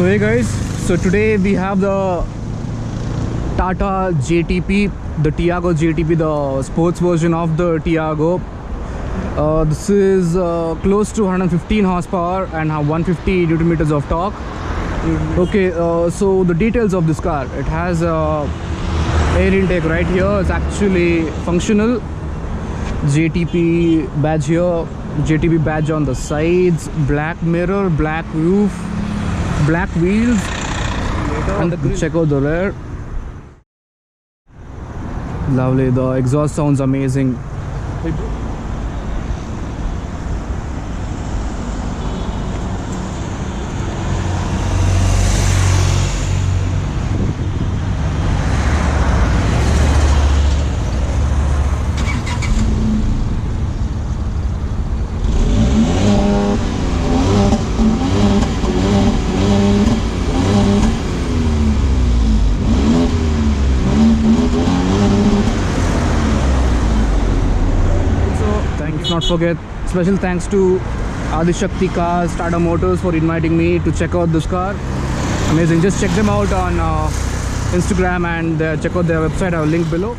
So hey guys, so today we have the Tata JTP, the Tiago JTP, the sports version of the Tiago. This is close to 115 horsepower and have 150 newton meters of torque. Okay, so the details of this car: it has air intake right here. It's actually functional. JTP badge here, JTP badge on the sides, black mirror, black roof, black wheels, and check out the rear. Lovely. The exhaust sounds amazing. Not forget, special thanks to Adishakti Cars, Tata Motors for inviting me to check out this car. Amazing. Just check them out on Instagram and check out their website. I will link below.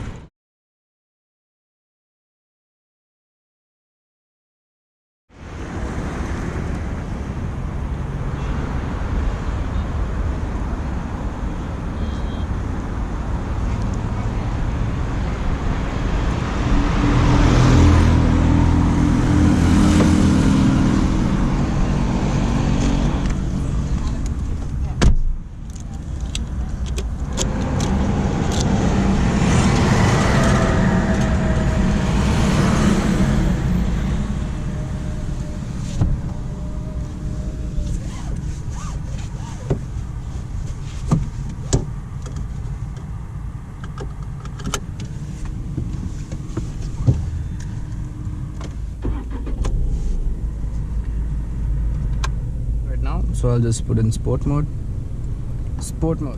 So I'll just put in sport mode. Sport mode.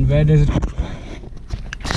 And where does it?